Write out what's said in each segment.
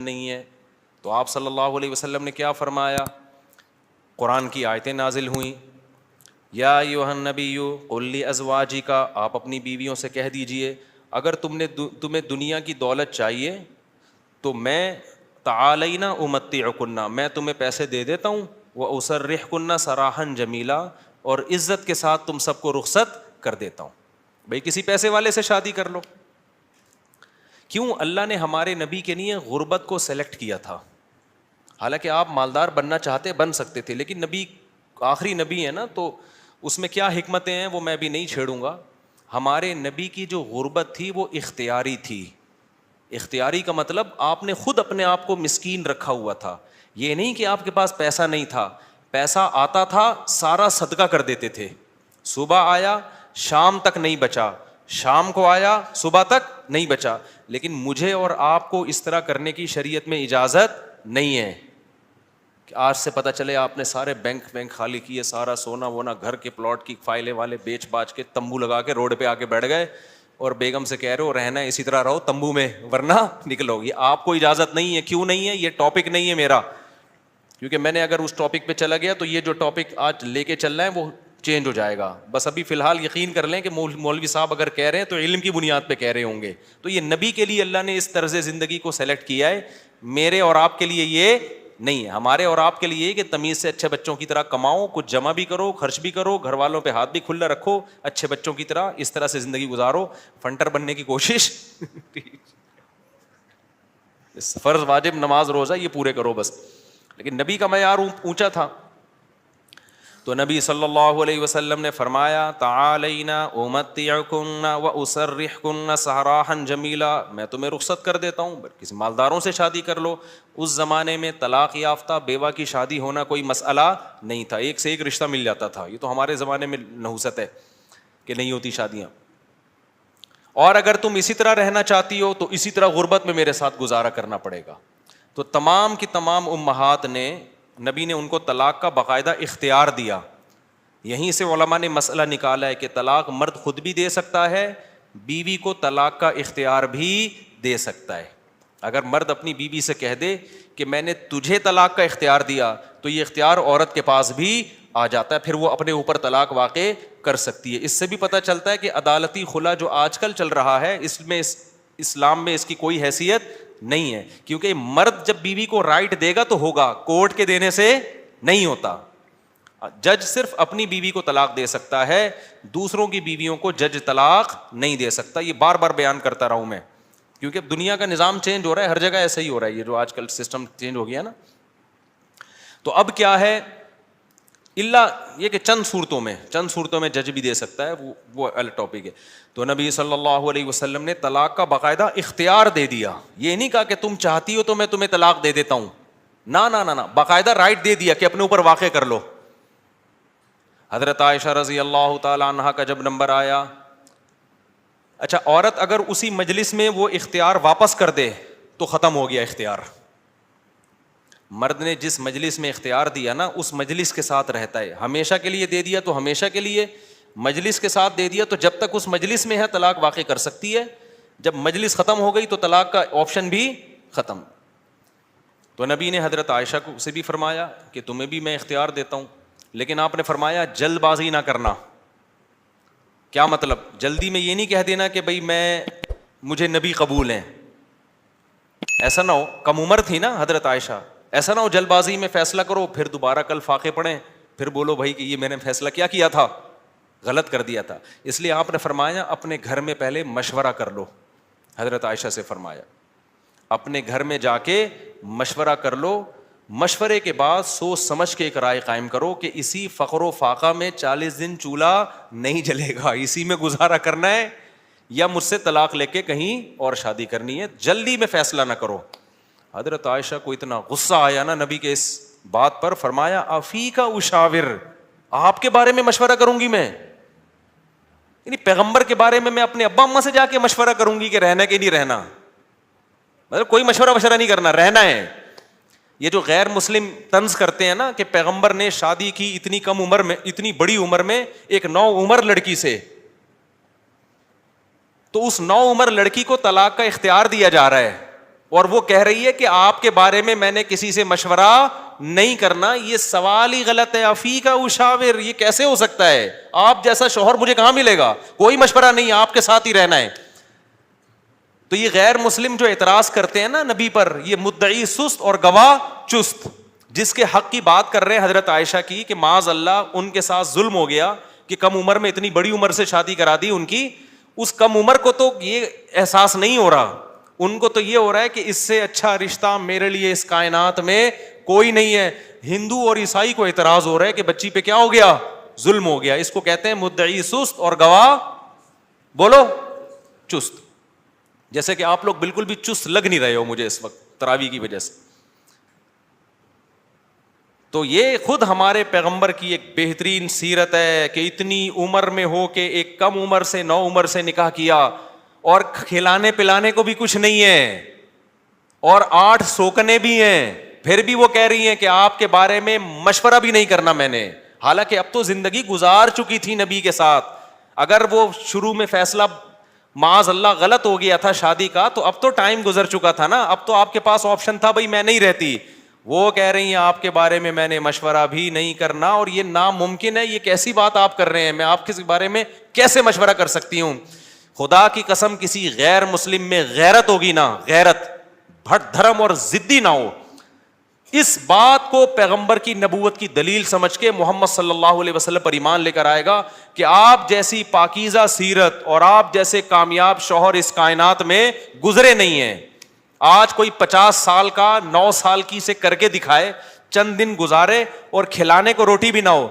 نہیں ہے. تو آپ صلی اللہ علیہ وسلم نے کیا فرمایا؟ قرآن کی آیتیں نازل ہوئیں. یا ایھا النبی قل لازواجک، آپ اپنی بیویوں سے کہہ دیجئے اگر تمہیں دنیا کی دولت چاہیے تو میں تعالینا امتعکن، میں تمہیں پیسے دے دیتا ہوں، واسرحکن سراحا جمیلا، اور عزت کے ساتھ تم سب کو رخصت کر دیتا ہوں. بھئی کسی پیسے والے سے شادی کر لو. کیوں؟ اللہ نے ہمارے نبی کے لیے غربت کو سلیکٹ کیا تھا. حالانکہ آپ مالدار بننا چاہتے بن سکتے تھے، لیکن نبی آخری نبی ہے نا، تو اس میں کیا حکمتیں ہیں وہ میں بھی نہیں چھیڑوں گا. ہمارے نبی کی جو غربت تھی وہ اختیاری تھی. اختیاری کا مطلب آپ نے خود اپنے آپ کو مسکین رکھا ہوا تھا. یہ نہیں کہ آپ کے پاس پیسہ نہیں تھا، پیسہ آتا تھا سارا صدقہ کر دیتے تھے. صبح آیا شام تک نہیں بچا، شام کو آیا صبح تک نہیں بچا. لیکن مجھے اور آپ کو اس طرح کرنے کی شریعت میں اجازت نہیں ہے کہ آج سے پتہ چلے آپ نے سارے بینک خالی کیے، سارا سونا وونا گھر کے پلاٹ کی فائلیں والے بیچ باچ کے تمبو لگا کے روڈ پہ آ کے بیٹھ گئے اور بیگم سے کہہ رہے ہو رہنا ہے اسی طرح رہو تمبو میں ورنہ نکلو. یہ آپ کو اجازت نہیں ہے. کیوں نہیں ہے؟ یہ ٹاپک نہیں ہے میرا، کیونکہ میں نے اگر اس ٹاپک پہ چلا گیا تو یہ جو ٹاپک آج لے کے چل رہا ہے وہ چینج ہو جائے گا. بس ابھی فی الحال یقین کر لیں کہ مولوی صاحب اگر کہہ رہے ہیں تو علم کی بنیاد پہ کہہ رہے ہوں گے. تو یہ نبی کے لیے اللہ نے اس طرز زندگی کو سلیکٹ کیا ہے، میرے اور آپ کے لیے یہ نہیں ہے. ہمارے اور آپ کے لیے یہ کہ تمیز سے اچھے بچوں کی طرح کماؤ، کچھ جمع بھی کرو، خرچ بھی کرو، گھر والوں پہ ہاتھ بھی کھلا رکھو، اچھے بچوں کی طرح اس طرح سے زندگی گزارو. فنٹر بننے کی کوشش فرض واجب نماز روزہ یہ پورے کرو بس. لیکن نبی کا معیار اونچا تھا. تو نبی صلی اللہ علیہ وسلم نے فرمایا تعالینا امتعکن واسرحکن سراحا جمیلا، میں تمہیں رخصت کر دیتا ہوں، کسی مالداروں سے شادی کر لو. اس زمانے میں طلاق یافتہ بیوہ کی شادی ہونا کوئی مسئلہ نہیں تھا، ایک سے ایک رشتہ مل جاتا تھا. یہ تو ہمارے زمانے میں نحوست ہے کہ نہیں ہوتی شادیاں. اور اگر تم اسی طرح رہنا چاہتی ہو تو اسی طرح غربت میں میرے ساتھ گزارا کرنا پڑے گا. تو تمام کی تمام امہات نے، نبی نے ان کو طلاق کا باقاعدہ اختیار دیا. یہیں سے علماء نے مسئلہ نکالا ہے کہ طلاق مرد خود بھی دے سکتا ہے، بیوی کو طلاق کا اختیار بھی دے سکتا ہے. اگر مرد اپنی بیوی سے کہہ دے کہ میں نے تجھے طلاق کا اختیار دیا تو یہ اختیار عورت کے پاس بھی آ جاتا ہے، پھر وہ اپنے اوپر طلاق واقع کر سکتی ہے. اس سے بھی پتہ چلتا ہے کہ عدالتی خلا جو آج کل چل رہا ہے اس میں اسلام میں اس کی کوئی حیثیت نہیں ہے. کیونکہ مرد جب بیوی کو رائٹ دے گا تو ہوگا، کورٹ کے دینے سے نہیں ہوتا. جج صرف اپنی بیوی کو طلاق دے سکتا ہے، دوسروں کی بیویوں کو جج طلاق نہیں دے سکتا. یہ بار بار بیان کرتا رہا ہوں میں، کیونکہ دنیا کا نظام چینج ہو رہا ہے، ہر جگہ ایسا ہی ہو رہا ہے. یہ جو آج کل سسٹم چینج ہو گیا نا، تو اب کیا ہے، اللہ یہ کہ چند صورتوں میں جج بھی دے سکتا ہے، وہ الگ ٹاپک ہے. تو نبی صلی اللہ علیہ وسلم نے طلاق کا باقاعدہ اختیار دے دیا. یہ نہیں کہا کہ تم چاہتی ہو تو میں تمہیں طلاق دے دیتا ہوں، نہ، باقاعدہ رائٹ دے دیا کہ اپنے اوپر واقع کر لو. حضرت عائشہ رضی اللہ تعالی عنہا کا جب نمبر آیا، اچھا عورت اگر اسی مجلس میں وہ اختیار واپس کر دے تو ختم ہو گیا اختیار. مرد نے جس مجلس میں اختیار دیا نا اس مجلس کے ساتھ رہتا ہے. ہمیشہ کے لیے دے دیا تو ہمیشہ کے لیے، مجلس کے ساتھ دے دیا تو جب تک اس مجلس میں ہے طلاق واقع کر سکتی ہے. جب مجلس ختم ہو گئی تو طلاق کا آپشن بھی ختم. تو نبی نے حضرت عائشہ کو سے بھی فرمایا کہ تمہیں بھی میں اختیار دیتا ہوں، لیکن آپ نے فرمایا جلد بازی نہ کرنا. کیا مطلب؟ جلدی میں یہ نہیں کہہ دینا کہ بھئی مجھے نبی قبول ہیں، ایسا نہ ہو. کم عمر تھی نا حضرت عائشہ، ایسا نہ ہو جلد بازی میں فیصلہ کرو پھر دوبارہ کل فاقے پڑیں، پھر بولو بھائی کہ یہ میں نے فیصلہ کیا تھا، غلط کر دیا تھا. اس لیے آپ نے فرمایا اپنے گھر میں پہلے مشورہ کر لو. حضرت عائشہ سے فرمایا اپنے گھر میں جا کے مشورہ کر لو، مشورے کے بعد سوچ سمجھ کے ایک رائے قائم کرو کہ اسی فقر و فاقہ میں 40 دن چولہا نہیں جلے گا، اسی میں گزارا کرنا ہے یا مجھ سے طلاق لے کے کہیں اور شادی کرنی ہے. جلدی میں فیصلہ نہ کرو. حضرت عائشہ کو اتنا غصہ آیا نا نبی کے اس بات پر، فرمایا افیکا اشاور، آپ کے بارے میں مشورہ کروں گی میں؟ یعنی پیغمبر کے بارے میں اپنے ابا اماں سے جا کے مشورہ کروں گی کہ رہنا کہ نہیں رہنا؟ مطلب کوئی مشورہ نہیں کرنا، رہنا ہے. یہ جو غیر مسلم طنز کرتے ہیں نا کہ پیغمبر نے شادی کی اتنی کم عمر میں، اتنی بڑی عمر میں ایک نو عمر لڑکی سے، تو اس نو عمر لڑکی کو طلاق کا اختیار دیا جا رہا ہے. اور وہ کہہ رہی ہے کہ آپ کے بارے میں میں نے کسی سے مشورہ نہیں کرنا. یہ سوال ہی غلط ہے. افیک اشاور, یہ کیسے ہو سکتا ہے؟ آپ جیسا شوہر مجھے کہاں ملے گا؟ کوئی مشورہ نہیں, آپ کے ساتھ ہی رہنا ہے. تو یہ غیر مسلم جو اعتراض کرتے ہیں نا نبی پر, یہ مدعی سست اور گواہ چست. جس کے حق کی بات کر رہے ہیں حضرت عائشہ کی کہ معاذ اللہ ان کے ساتھ ظلم ہو گیا کہ کم عمر میں اتنی بڑی عمر سے شادی کرا دی ان کی. اس کم عمر کو تو یہ احساس نہیں ہو رہا, ان کو تو یہ ہو رہا ہے کہ اس سے اچھا رشتہ میرے لیے اس کائنات میں کوئی نہیں ہے. ہندو اور عیسائی کو اعتراض ہو رہا ہے کہ بچی پہ کیا ہو گیا؟ ظلم ہو گیا. اس کو کہتے ہیں مدعی سست اور گواہ بولو چست. جیسے کہ آپ لوگ بالکل بھی چست لگ نہیں رہے ہو مجھے اس وقت تراویح کی وجہ سے. تو یہ خود ہمارے پیغمبر کی ایک بہترین سیرت ہے کہ اتنی عمر میں ہو کے ایک کم عمر سے 9 عمر سے نکاح کیا, اور کھلانے پلانے کو بھی کچھ نہیں ہے, اور 8 سوکنے بھی ہیں, پھر بھی وہ کہہ رہی ہیں کہ آپ کے بارے میں مشورہ بھی نہیں کرنا میں نے. حالانکہ اب تو زندگی گزار چکی تھی نبی کے ساتھ. اگر وہ شروع میں فیصلہ معاذ اللہ غلط ہو گیا تھا شادی کا, تو اب تو ٹائم گزر چکا تھا نا, اب تو آپ کے پاس آپشن تھا بھائی میں نہیں رہتی. وہ کہہ رہی ہیں آپ کے بارے میں نے مشورہ بھی نہیں کرنا, اور یہ ناممکن ہے. یہ کیسی بات آپ کر رہے ہیں؟ میں آپ کے بارے میں کیسے مشورہ کر سکتی ہوں؟ خدا کی قسم کسی غیر مسلم میں غیرت ہوگی نا, غیرت, بھٹ دھرم اور ضدی نہ ہو, اس بات کو پیغمبر کی نبوت کی دلیل سمجھ کے محمد صلی اللہ علیہ وسلم پر ایمان لے کر آئے گا کہ آپ جیسی پاکیزہ سیرت اور آپ جیسے کامیاب شوہر اس کائنات میں گزرے نہیں ہیں. آج کوئی 50 سال کا 9 سال کی سے کر کے دکھائے, چند دن گزارے اور کھلانے کو روٹی بھی نہ ہو,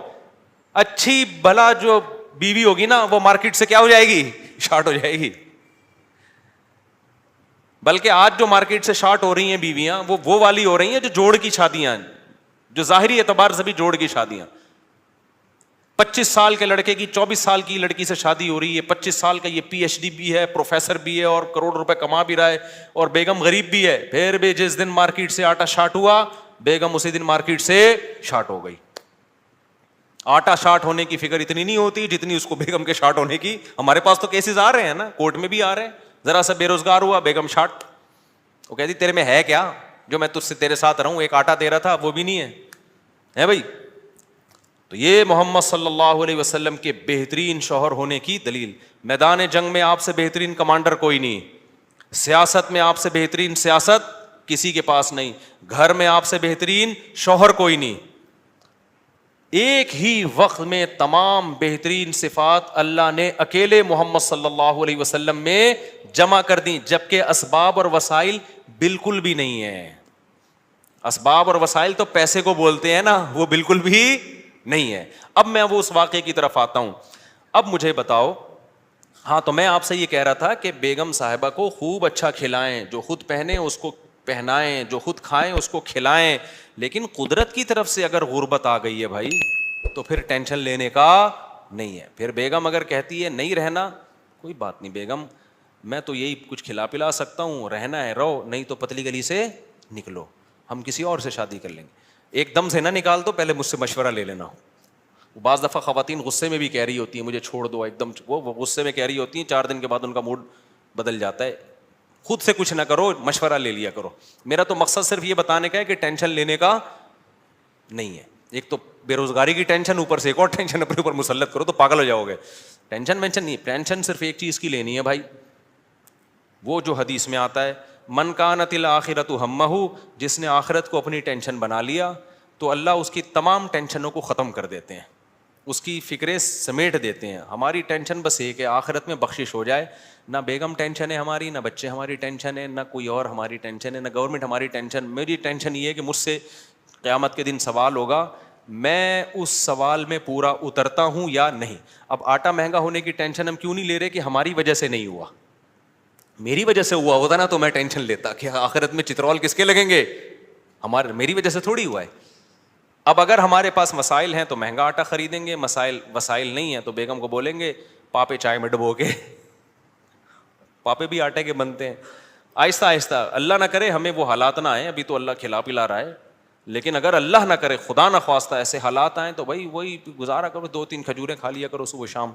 اچھی بھلا جو بیوی ہوگی نا وہ مارکیٹ سے کیا ہو جائے گی؟ شارٹ ہو جائے گی. بلکہ آج جو مارکیٹ سے شارٹ ہو رہی ہیں بیویاں وہ والی ہو رہی ہیں جو جوڑ کی شادیاں, جو ظاہری اعتبار سے بھی جوڑ کی شادیاں. 25 سال کے لڑکے کی 24 سال کی لڑکی سے شادی ہو رہی ہے, 25 سال کا یہ PhD بھی ہے, پروفیسر بھی ہے, اور کروڑ روپے کما بھی رہا ہے, اور بیگم غریب بھی ہے. پھر بھی جس دن مارکیٹ سے آٹا شارٹ ہوا, بیگم اسی دن مارکیٹ سے شارٹ ہو گئی. آٹا شارٹ ہونے کی فکر اتنی نہیں ہوتی جتنی اس کو بیگم کے شارٹ ہونے کی. ہمارے پاس تو کیسز آ رہے ہیں نا, کورٹ میں بھی آ رہے ہیں. ذرا سا بے روزگار ہوا, بیگم شارٹ. وہ کہتی تیرے میں ہے کیا جو میں تجھ سے تیرے ساتھ رہوں؟ ایک آٹا دے رہا تھا وہ بھی نہیں ہے بھائی. تو یہ محمد صلی اللہ علیہ وسلم کے بہترین شوہر ہونے کی دلیل. میدان جنگ میں آپ سے بہترین کمانڈر کوئی نہیں, سیاست میں آپ سے بہترین سیاست کسی کے پاس نہیں, گھر میں آپ سے بہترین شوہر کوئی نہیں. ایک ہی وقت میں تمام بہترین صفات اللہ نے اکیلے محمد صلی اللہ علیہ وسلم میں جمع کر دی, جبکہ اسباب اور وسائل بالکل بھی نہیں ہے. اسباب اور وسائل تو پیسے کو بولتے ہیں نا, وہ بالکل بھی نہیں ہے. اب میں وہ اس واقعے کی طرف آتا ہوں. اب مجھے بتاؤ, ہاں تو میں آپ سے یہ کہہ رہا تھا کہ بیگم صاحبہ کو خوب اچھا کھلائیں, جو خود پہنے اس کو پہنائیں, جو خود کھائیں اس کو کھلائیں. لیکن قدرت کی طرف سے اگر غربت آ گئی ہے بھائی, تو پھر ٹینشن لینے کا نہیں ہے. پھر بیگم اگر کہتی ہے نہیں رہنا, کوئی بات نہیں بیگم, میں تو یہی کچھ کھلا پلا سکتا ہوں, رہنا ہے رہو, نہیں تو پتلی گلی سے نکلو, ہم کسی اور سے شادی کر لیں گے. ایک دم سے نہ نکال دو, پہلے مجھ سے مشورہ لے لینا. بعض دفعہ خواتین غصے میں بھی کہہ رہی ہوتی ہیں مجھے چھوڑ دو, ایک دم وہ غصے میں کہہ رہی ہوتی ہیں, 4 دن کے بعد ان کا موڈ بدل جاتا ہے. خود سے کچھ نہ کرو, مشورہ لے لیا کرو. میرا تو مقصد صرف یہ بتانے کا ہے کہ ٹینشن لینے کا نہیں ہے. ایک تو بے روزگاری کی ٹینشن, اوپر سے ایک اور ٹینشن اپنے اوپر مسلط کرو تو پاگل ہو جاؤ گے. ٹینشن وینشن نہیں, ٹینشن صرف ایک چیز کی لینی ہے بھائی, وہ جو حدیث میں آتا ہے من کانت الآخرۃ ہمہ, جس نے آخرت کو اپنی ٹینشن بنا لیا تو اللہ اس کی تمام ٹینشنوں کو ختم کر دیتے ہیں, اس کی فکریں سمیٹ دیتے ہیں. ہماری ٹینشن بس ایک ہے, آخرت میں بخشش ہو جائے. نہ بیگم ٹینشن ہے ہماری, نہ بچے ہماری ٹینشن ہے, نہ کوئی اور ہماری ٹینشن ہے, نہ گورنمنٹ ہماری ٹینشن. میری ٹینشن یہ ہے کہ مجھ سے قیامت کے دن سوال ہوگا, میں اس سوال میں پورا اترتا ہوں یا نہیں. اب آٹا مہنگا ہونے کی ٹینشن ہم کیوں نہیں لے رہے کہ ہماری وجہ سے نہیں ہوا, میری وجہ سے ہوا ہوتا نا تو میں ٹینشن لیتا کہ آخرت میں چترول کس کے لگیں گے, میری وجہ سے تھوڑی ہوا ہے. اب اگر ہمارے پاس مسائل ہیں تو مہنگا آٹا خریدیں گے, وسائل نہیں ہیں تو بیگم کو بولیں گے پاپے چائے میں ڈبو کے, پاپے بھی آٹے کے بنتے ہیں. آہستہ آہستہ, اللہ نہ کرے ہمیں وہ حالات نہ آئیں, ابھی تو اللہ کھلا پلا رہا ہے, لیکن اگر اللہ نہ کرے خدا نہ خواستہ ایسے حالات آئیں تو بھائی وہی گزارا کرو, 2-3 کھجوریں کھا لیا کرو صبح شام.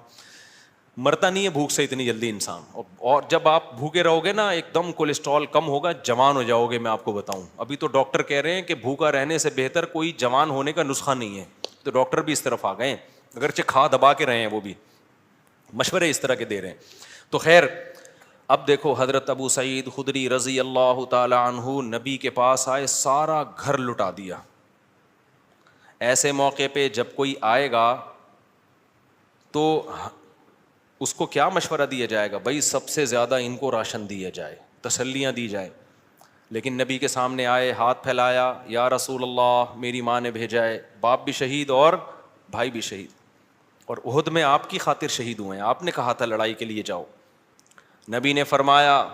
مرتا نہیں ہے بھوک سے اتنی جلدی انسان, اور جب آپ بھوکے رہو گے نا ایک دم کولیسٹرول کم ہوگا, جوان ہو جاؤ گے. میں آپ کو بتاؤں, ابھی تو ڈاکٹر کہہ رہے ہیں کہ بھوکا رہنے سے بہتر کوئی جوان ہونے کا نسخہ نہیں ہے, تو ڈاکٹر بھی اس طرف آ گئے ہیں, اگرچہ کھا دبا کے رہے ہیں, وہ بھی مشورے اس طرح کے دے رہے ہیں. تو خیر, اب دیکھو حضرت ابو سعید خدری رضی اللہ تعالی عنہ نبی کے پاس آئے, سارا گھر لٹا دیا. ایسے موقع پہ جب کوئی آئے گا تو اس کو کیا مشورہ دیا جائے گا؟ بھائی سب سے زیادہ ان کو راشن دیا جائے, تسلیاں دی جائے. لیکن نبی کے سامنے آئے, ہاتھ پھیلایا, یا رسول اللہ میری ماں نے بھیجا ہے, باپ بھی شہید اور بھائی بھی شہید, اور احد میں آپ کی خاطر شہید ہوئے ہیں, آپ نے کہا تھا لڑائی کے لیے جاؤ. نبی نے فرمایا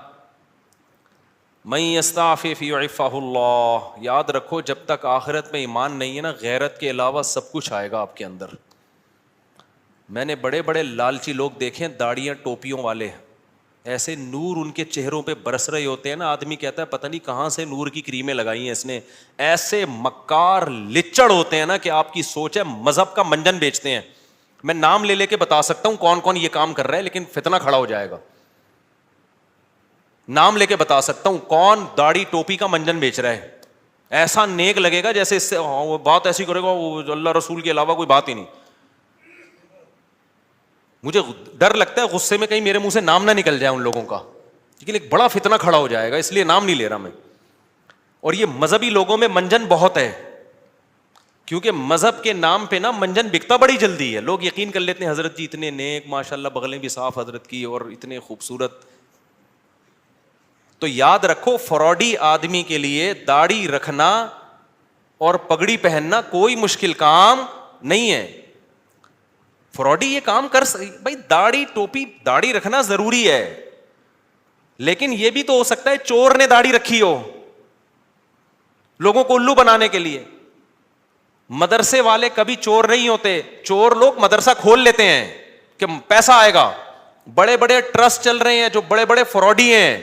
من یستعفف یعفہ اللہ, یاد رکھو جب تک آخرت میں ایمان نہیں ہے نا, غیرت کے علاوہ سب کچھ آئے گا آپ کے اندر. میں نے بڑے بڑے لالچی لوگ دیکھے, داڑیاں ٹوپیوں والے, ایسے نور ان کے چہروں پہ برس رہے ہوتے ہیں نا, آدمی کہتا ہے پتہ نہیں کہاں سے نور کی کریمیں لگائی ہیں اس نے. ایسے مکار لچڑ ہوتے ہیں نا کہ آپ کی سوچ ہے, مذہب کا منجن بیچتے ہیں. میں نام لے کے بتا سکتا ہوں کون کون یہ کام کر رہا ہے, لیکن فتنہ کھڑا ہو جائے گا. نام لے کے بتا سکتا ہوں کون داڑھی ٹوپی کا منجن بیچ رہا ہے. ایسا نیک لگے گا جیسے اس سے بات ایسی کرے گا وہ اللہ رسول کے علاوہ کوئی بات ہی نہیں. مجھے ڈر لگتا ہے غصے میں کہیں میرے منہ سے نام نہ نکل جائے ان لوگوں کا, لیکن ایک بڑا فتنہ کھڑا ہو جائے گا, اس لیے نام نہیں لے رہا میں. اور یہ مذہبی لوگوں میں منجن بہت ہے, کیونکہ مذہب کے نام پہ نا منجن بکتا بڑی جلدی ہے. لوگ یقین کر لیتے ہیں حضرت جی اتنے نیک, ماشاء اللہ بغلیں بھی صاف حضرت کی, اور اتنے خوبصورت. تو یاد رکھو فراڈی آدمی کے لیے داڑھی رکھنا اور پگڑی پہننا کوئی مشکل کام نہیں ہے. فراڈی یہ کام کر بھائی داڑھی ٹوپی داڑھی رکھنا ضروری ہے, لیکن یہ بھی تو ہو سکتا ہے چور نے داڑھی رکھی ہو لوگوں کو الو بنانے کے لیے. مدرسے والے کبھی چور نہیں ہوتے, چور لوگ مدرسہ کھول لیتے ہیں کہ پیسہ آئے گا. بڑے بڑے ٹرسٹ چل رہے ہیں جو بڑے بڑے فراڈی ہیں,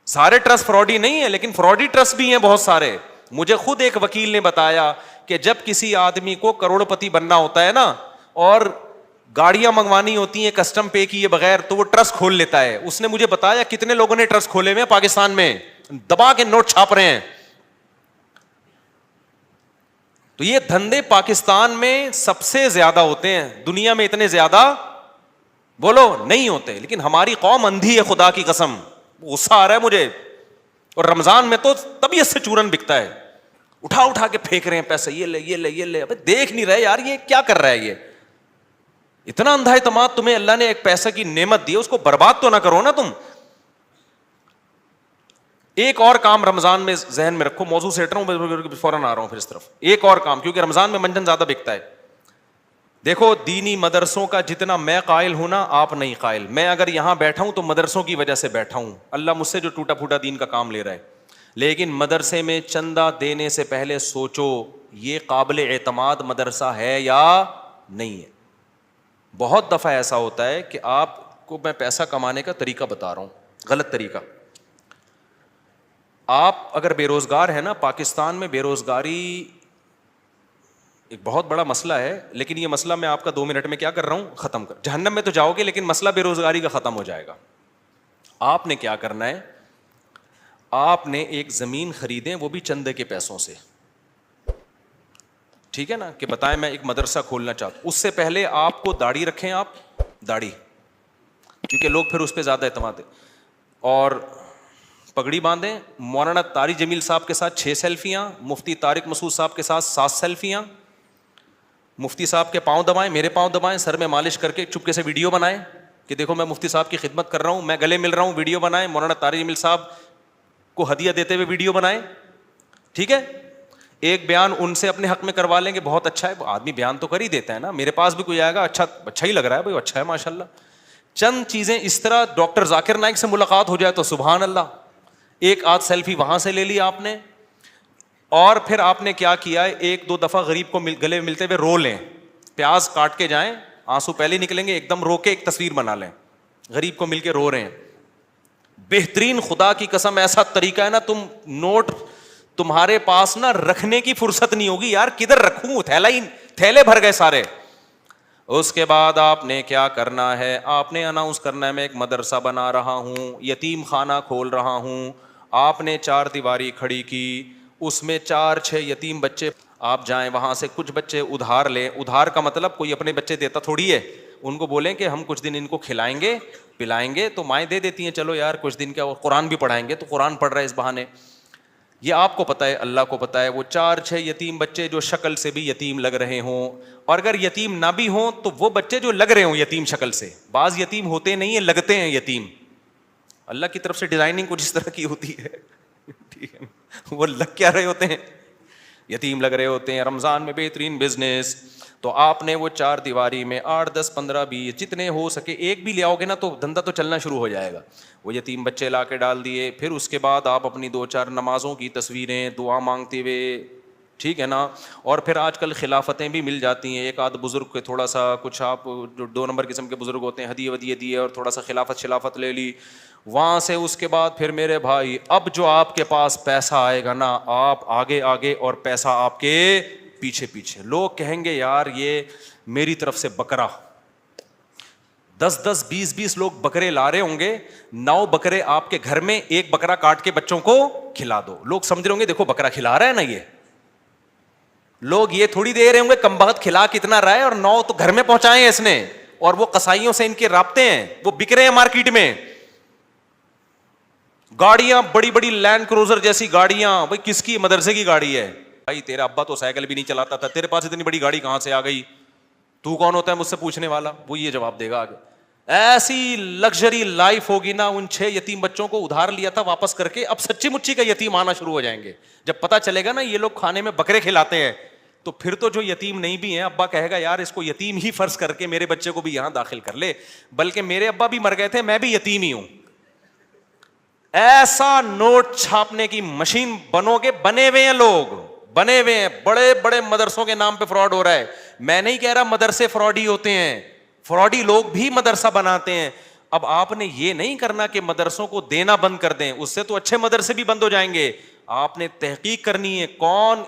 سارے ٹرسٹ فراڈی نہیں ہیں لیکن فراڈی ٹرسٹ بھی ہیں بہت سارے. مجھے خود ایک وکیل نے بتایا کہ جب کسی آدمی کو کروڑ پتی بننا ہوتا ہے نا, اور گاڑیاں منگوانی ہوتی ہیں کسٹم پے کیے بغیر, تو وہ ٹرسٹ کھول لیتا ہے. اس نے مجھے بتایا کتنے لوگوں نے ٹرسٹ کھولے ہوئے ہیں پاکستان میں, دبا کے نوٹ چھاپ رہے ہیں. تو یہ دھندے پاکستان میں سب سے زیادہ ہوتے ہیں, دنیا میں اتنے زیادہ بولو نہیں ہوتے. لیکن ہماری قوم اندھی ہے خدا کی قسم, غصہ آ رہا ہے مجھے. اور رمضان میں تو طبیعت سے چورن بکتا ہے, اٹھا اٹھا کے پھینک رہے ہیں پیسے, یہ لے یہ لے یہ لے. ابے دیکھ نہیں رہے یار یہ کیا کر رہا ہے, یہ اتنا اندھا اعتماد. تمہیں اللہ نے ایک پیسے کی نعمت دی, اس کو برباد تو نہ کرو نا تم. ایک اور کام رمضان میں ذہن میں رکھو, موضوع سے ہٹ رہا ہوں فوراً آ رہا ہوں پھر اس طرف. ایک اور کام, کیونکہ رمضان میں منجن زیادہ بکتا ہے. دیکھو دینی مدرسوں کا جتنا میں قائل ہوں نا, آپ نہیں قائل. میں اگر یہاں بیٹھا ہوں تو مدرسوں کی وجہ سے بیٹھا ہوں, اللہ مجھ سے جو ٹوٹا پھوٹا دین کا کام لے رہا ہے. لیکن مدرسے میں چندہ دینے سے پہلے سوچو یہ قابل اعتماد مدرسہ ہے یا نہیں ہے. بہت دفعہ ایسا ہوتا ہے کہ آپ کو میں پیسہ کمانے کا طریقہ بتا رہا ہوں, غلط طریقہ. آپ اگر بے روزگار ہیں نا, پاکستان میں بے روزگاری ایک بہت بڑا مسئلہ ہے, لیکن یہ مسئلہ میں آپ کا 2 منٹ میں کیا کر رہا ہوں, ختم کر. جہنم میں تو جاؤ گے لیکن مسئلہ بے روزگاری کا ختم ہو جائے گا. آپ نے کیا کرنا ہے, آپ نے ایک زمین خریدیں, وہ بھی چندے کے پیسوں سے, ٹھیک ہے نا, کہ بتائیں میں ایک مدرسہ کھولنا چاہتا ہوں. اس سے پہلے آپ کو داڑھی رکھیں, آپ داڑھی, کیونکہ لوگ پھر اس پہ زیادہ اعتماد ہے, اور پگڑی باندھیں. مولانا طارق جمیل صاحب کے ساتھ 6 سیلفیاں, مفتی طارق مسعود صاحب کے ساتھ 7 سیلفیاں. مفتی صاحب کے پاؤں دبائیں, میرے پاؤں دبائیں, سر میں مالش کر کے چپکے سے ویڈیو بنائیں کہ دیکھو میں مفتی صاحب کی خدمت کر رہا ہوں, میں گلے مل رہا ہوں, ویڈیو بنائیں. مولانا طارق جمیل صاحب کو ہدیہ دیتے ہوئے ویڈیو بنائیں, ٹھیک ہے. ایک بیان ان سے اپنے حق میں کروا لیں گے, بہت اچھا ہے, آدمی بیان تو کر ہی دیتا ہے نا. میرے پاس بھی کوئی آئے گا, اچھا ہی لگ رہا ہے بھائی, اچھا ہے ماشاء اللہ. چند چیزیں اس طرح, ڈاکٹر ذاکر نائک سے ملاقات ہو جائے تو سبحان اللہ, ایک آدھ سیلفی وہاں سے لے لی آپ نے. اور پھر آپ نے کیا کیا ہے, 1-2 دفعہ غریب کو گلے ملتے ہوئے رو لیں, پیاز کاٹ کے جائیں, آنسو پہلے نکلیں گے, ایک دم رو کے ایک تصویر بنا لیں, غریب کو مل کے رو رہے ہیں. بہترین, خدا کی قسم ایسا طریقہ ہے نا, تم نوٹ تمہارے پاس نا رکھنے کی فرصت نہیں ہوگی, یار کدھر رکھوں, تھیلے بھر گئے سارے. اس کے بعد آپ نے کیا کرنا ہے, آپ نے اناؤنس کرنا ہے میں ایک مدرسہ بنا رہا ہوں, یتیم خانہ کھول رہا ہوں. آپ نے 4 دیواری کھڑی کی, اس میں 4-6 یتیم بچے, آپ جائیں وہاں سے کچھ بچے ادھار لیں. ادھار کا مطلب کوئی اپنے بچے دیتا تھوڑی ہے, ان کو بولیں کہ ہم کچھ دن ان کو کھلائیں گے پلائیں گے, تو مائیں دے دیتی ہیں چلو یار کچھ دن کا, اور قرآن بھی پڑھائیں گے, تو قرآن پڑھ رہے اس بہانے. یہ آپ کو پتہ ہے, اللہ کو پتہ ہے. وہ 4-6 یتیم بچے جو شکل سے بھی یتیم لگ رہے ہوں, اور اگر یتیم نہ بھی ہوں تو وہ بچے جو لگ رہے ہوں یتیم شکل سے, بعض یتیم ہوتے نہیں ہیں, لگتے ہیں یتیم, اللہ کی طرف سے ڈیزائننگ کچھ اس طرح کی ہوتی ہے, ٹھیک ہے, وہ لگ کیا رہے ہوتے ہیں, یتیم لگ رہے ہوتے ہیں. رمضان میں بہترین بزنس. تو آپ نے وہ 4 دیواری میں 8, 10, 15, 20 جتنے ہو سکے ایک بھی لے آؤ گے نا تو دھندا تو چلنا شروع ہو جائے گا. وہ یتیم بچے لا کے ڈال دیے. پھر اس کے بعد آپ اپنی 2-4 نمازوں کی تصویریں دعا مانگتے ہوئے, ٹھیک ہے نا. اور پھر آج کل خلافتیں بھی مل جاتی ہیں, ایک آدھ بزرگ کے تھوڑا سا کچھ, آپ جو 2 نمبر قسم کے بزرگ ہوتے ہیں, ہدیے ودیے دیے اور تھوڑا سا خلافت لے لی. وہاں سے اس کے بعد پھر میرے بھائی اب جو آپ کے پاس پیسہ آئے گا نا, آپ آگے آگے اور پیسہ آپ کے پیچھے پیچھے. لوگ کہیں گے یار یہ میری طرف سے بکرا, 10-10, 20-20 لوگ بکرے لا رہے ہوں گے, 9 بکرے آپ کے گھر میں, 1 بکرا کاٹ کے بچوں کو کھلا دو. لوگ سمجھ رہے ہوں گے دیکھو بکرا کھلا رہا ہے نا, یہ لوگ یہ تھوڑی دے رہے ہوں گے کم بخت کھلا کتنا رہا ہے, اور 9 تو گھر میں پہنچائے ہیں اس نے, اور وہ قصائیوں سے ان کے رابطے ہیں, وہ بک رہے ہیں مارکیٹ میں. گاڑیاں بڑی بڑی لینڈ کروزر جیسی گاڑیاں, بھائی کس کی, مدرسے کی گاڑی ہے بھائی, تیرا ابا تو سائیکل بھی نہیں چلاتا تھا, تیرے پاس اتنی بڑی گاڑی کہاں سے آ گئی, تو کون ہوتا ہے مجھ سے پوچھنے والا. وہ یہ جواب دے گا آگے. ایسی لگژری لائف ہوگی نا. ان 6 یتیم بچوں کو ادھار لیا تھا واپس کر کے, اب سچی مچی کا یتیم آنا شروع ہو جائیں گے. جب پتا چلے گا نا یہ لوگ کھانے میں بکرے کھلاتے ہیں, تو پھر تو جو یتیم نہیں بھی ہیں, ابا کہے گا یار اس کو یتیم ہی فرض کر کے میرے بچے کو بھی یہاں داخل کر لے, بلکہ میرے ابا بھی مر گئے تھے, میں بھی یتیم ہی ہوں. ایسا نوٹ چھاپنے کی مشین بنو گے, بنے ہوئے ہیں لوگ, بنے ہوئے ہیں. بڑے بڑے مدرسوں کے نام پہ فراڈ ہو رہا ہے. میں نہیں کہہ رہا مدرسے فراڈی ہوتے ہیں, فراڈی لوگ بھی مدرسہ بناتے ہیں. اب آپ نے یہ نہیں کرنا کہ مدرسوں کو دینا بند کر دیں, اس سے تو اچھے مدرسے بھی بند ہو جائیں گے. آپ نے تحقیق کرنی ہے کون